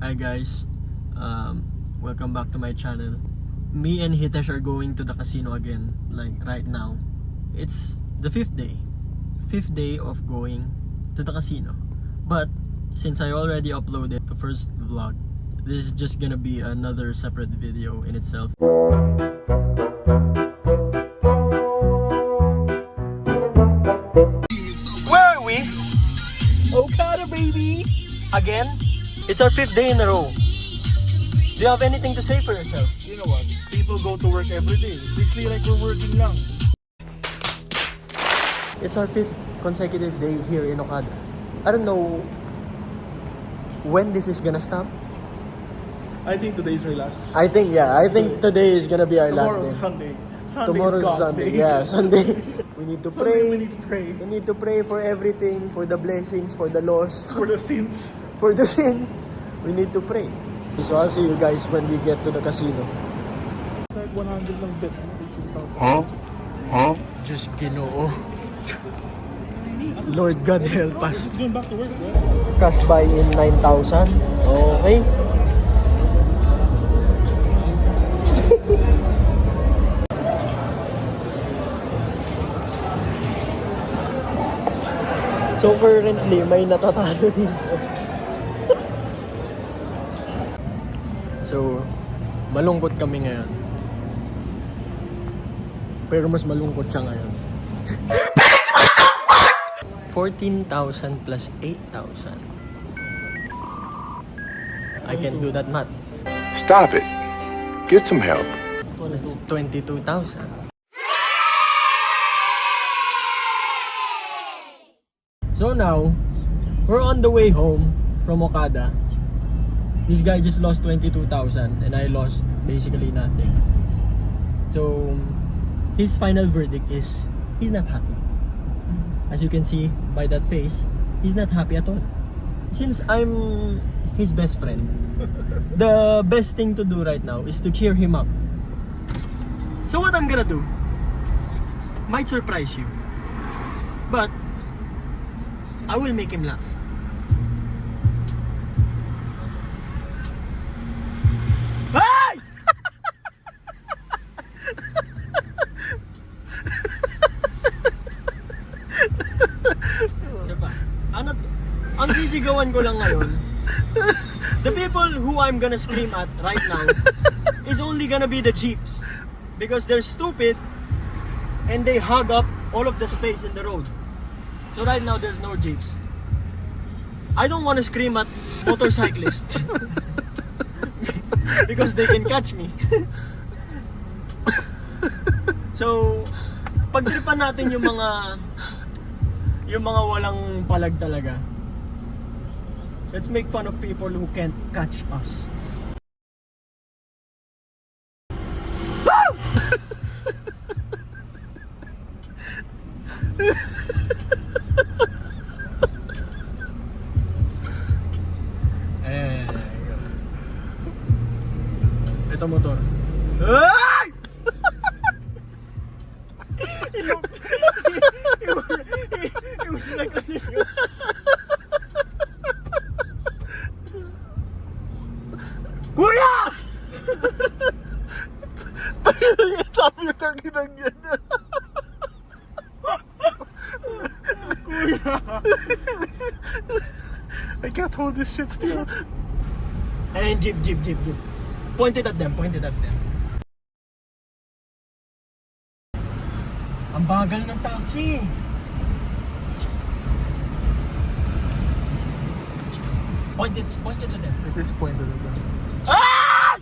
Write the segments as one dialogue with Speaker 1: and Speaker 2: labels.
Speaker 1: Hi guys, welcome back to my channel. Me and Hitesh are going to the casino again, like right now. It's the fifth day of going to the casino. But since I already uploaded the first vlog, this is just gonna be another separate video in itself. Where are we? Okada, baby! Again? It's our fifth day in a row. Do you have anything to say for yourself?
Speaker 2: You know what? People go to work every day. It's basically like we're working lang.
Speaker 1: It's our fifth consecutive day here in Okada. I don't know when this is gonna stop.
Speaker 2: I think today's our last.
Speaker 1: I think today is gonna be our last
Speaker 2: Tomorrow's
Speaker 1: day.
Speaker 2: Sunday.
Speaker 1: Tomorrow's
Speaker 2: God's
Speaker 1: Sunday.
Speaker 2: day.
Speaker 1: Yeah, Sunday. We need to pray.
Speaker 2: We need to pray.
Speaker 1: We need to pray for everything, for the blessings, for the loss,
Speaker 2: For the sins.
Speaker 1: for the sins. We need to pray. So I'll see you guys when we get to the casino.
Speaker 2: Like 100 lang bet. 18,000.
Speaker 1: Just Ginoo. Lord God help us.
Speaker 2: He's going back to work, right?
Speaker 1: Cash buy in 9,000. Okay. So currently may natatalo dito. So malungkot kami ngayon. Pero mas malungkot siya ngayon. 14,000 plus 8,000. I can do that math.
Speaker 3: Stop it. Get some help.
Speaker 1: That's 22,000. So now, we're on the way home from Okada. This guy just lost 22,000 and I lost basically nothing. So, his final verdict is he's not happy. As you can see by that face, he's not happy at all. Since I'm his best friend, the best thing to do right now is to cheer him up. So what I'm gonna do might surprise you, but I will make him laugh. Ay! Siya pa. Ang sisigawan ko lang ngayon, the people who I'm gonna scream at right now is only gonna be the jeeps. Because they're stupid and they hog up all of the space in the road. So right now there's no jeeps. I don't want to scream at motorcyclists because they can catch me. So pagtripan natin yung mga walang palag talaga. Let's make fun of people who can't catch us. Ito motor. Ay! It was like a Kuya!
Speaker 2: Sabi niya kaginang yan.
Speaker 1: Kuya!
Speaker 2: I can't hold this shit still.
Speaker 1: And jeep. Point it at them. Ang bagal ng taxi. Point it to them.
Speaker 2: At this point,
Speaker 1: Ah!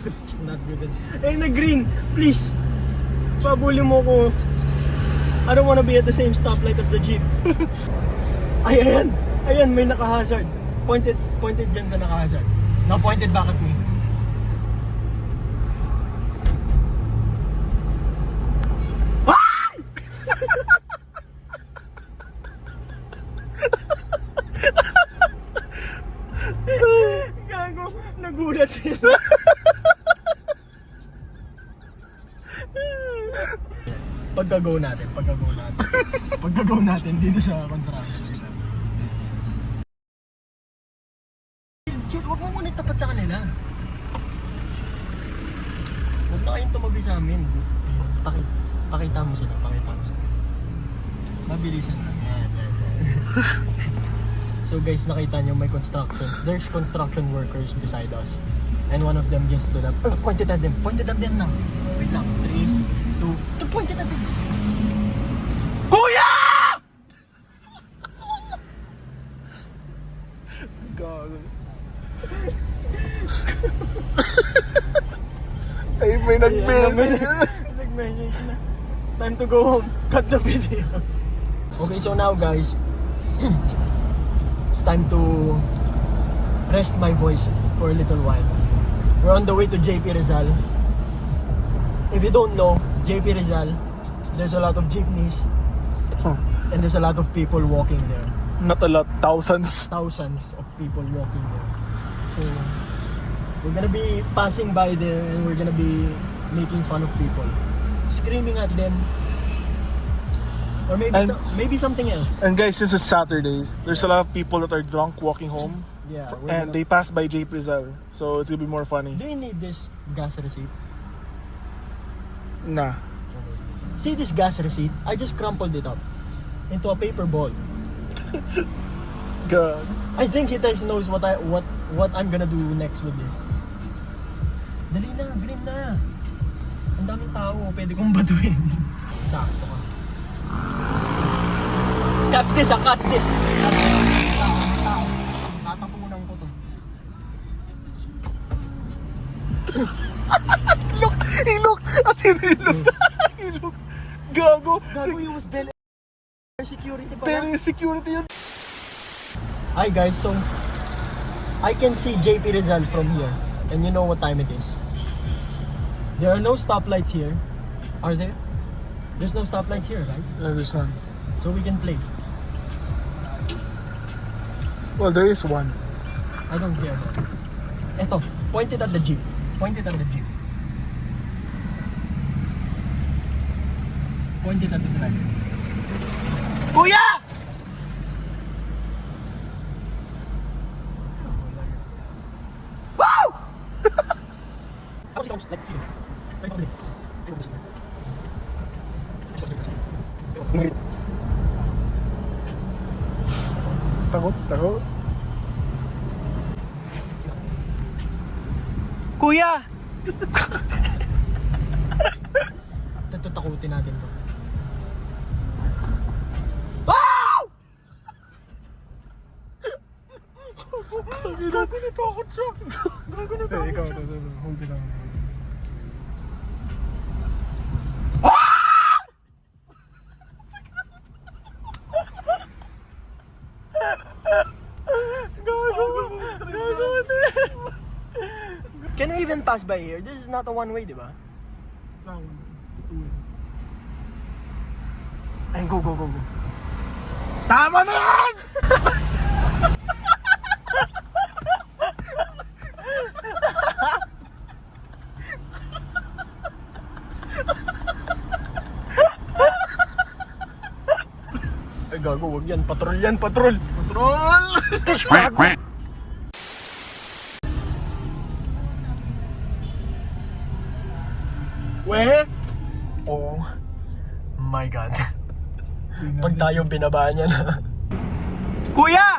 Speaker 1: It's not good. Hey, nag-green, please. Pabuli mo ko. I don't wanna be at the same stoplight as the jeep. Ayan, may naka-hazard. Pointed dyan sa naka-hazard. Now pointed back at me. Gago, nagulat sila. Pagka-go natin. Pag nagaw natin, dito sa construction. Chill, huwag mo muna tapat sa kanila. Huwag na kayong tumabi sa amin. Pakita mo sila, pakita mo sila. Mabilisan lang. Yan. So guys, nakita nyo may construction. There's construction workers beside us. And one of them just stood up. Pointed at them. Pointed at them now. Wait lang. 3, 2. Pointed at them. Kuya!
Speaker 2: God. Ay, may nag-message.
Speaker 1: Nag-message na. Time to go home. Cut the video. Okay, so now guys, it's time to rest my voice for a little while. We're on the way to JP Rizal. If you don't know, JP Rizal, there's a lot of jeepneys and there's a lot of people walking there.
Speaker 2: Not a lot, thousands.
Speaker 1: Thousands of people walking there. So, we're gonna be passing by there and we're gonna be making fun of people. Screaming at them. Or maybe something else.
Speaker 2: And guys, this is Saturday. There's a lot of people that are drunk walking home.
Speaker 1: Yeah.
Speaker 2: And they pass by J. Rizal. So it's gonna be more funny.
Speaker 1: Do you need this gas receipt?
Speaker 2: Nah.
Speaker 1: See this gas receipt? I just crumpled it up into a paper ball.
Speaker 2: God.
Speaker 1: I think Hitesh knows what I'm gonna do next with this. Dali na, green na. Ang daming tao, pwede kong batuin. Sakto ka. Catch this, catch this. Tatapunan ko to.
Speaker 2: He looked. At he looked. He looked. Gago.
Speaker 1: Gago yung mas bell security pa
Speaker 2: Pero
Speaker 1: lang.
Speaker 2: yung security yun.
Speaker 1: Hi guys, so I can see JP Rizal from here. And you know what time it is. There are no stoplights here. Are there? There's no stoplights here, right?
Speaker 2: There's none.
Speaker 1: So we can play.
Speaker 2: Well, there is one.
Speaker 1: I don't care. Eto, pointed at the jeep. Pointed at the jeep. Pointed at the driver. Kuya! Wow!
Speaker 2: Takot.
Speaker 1: Kuya! Tatakutin natin to. Wow! Gago na takot siya. Gago na takot
Speaker 2: Ikaw,
Speaker 1: siya.
Speaker 2: hold it lang.
Speaker 1: Can we even pass by here? This is not a one-way, di ba? Ay, go.
Speaker 2: Tama na yan!
Speaker 1: Ay, gago, wag yan. Patrol yan, patrol.
Speaker 2: Patrol!
Speaker 1: Gago. We? Oh my God. Pag tayo binaba niya na. Kuya!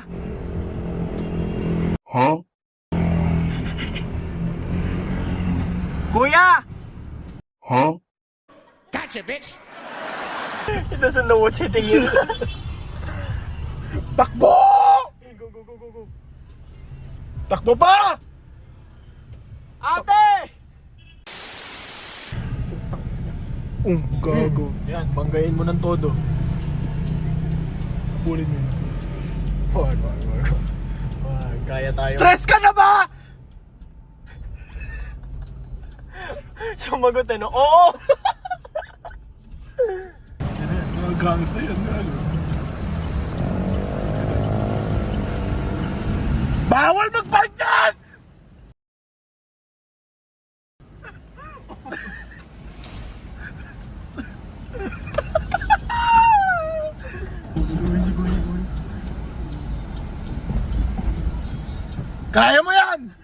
Speaker 3: Huh?
Speaker 1: Kuya!
Speaker 3: Huh?
Speaker 4: Gotcha, bitch.
Speaker 1: He doesn't know what's hitting him.
Speaker 2: Takbo!
Speaker 1: Hey, go.
Speaker 2: Takbo pa!
Speaker 1: Ate!
Speaker 2: Gago.
Speaker 1: Yan, banggain mo ng todo.
Speaker 2: Bulin mo yun.
Speaker 1: Wag. Kaya tayo.
Speaker 2: Stress ka na ba?
Speaker 1: Sumagot no? Oo!
Speaker 2: Mga gangster yan. Bawal mag-park dyan! Kaya mo yan!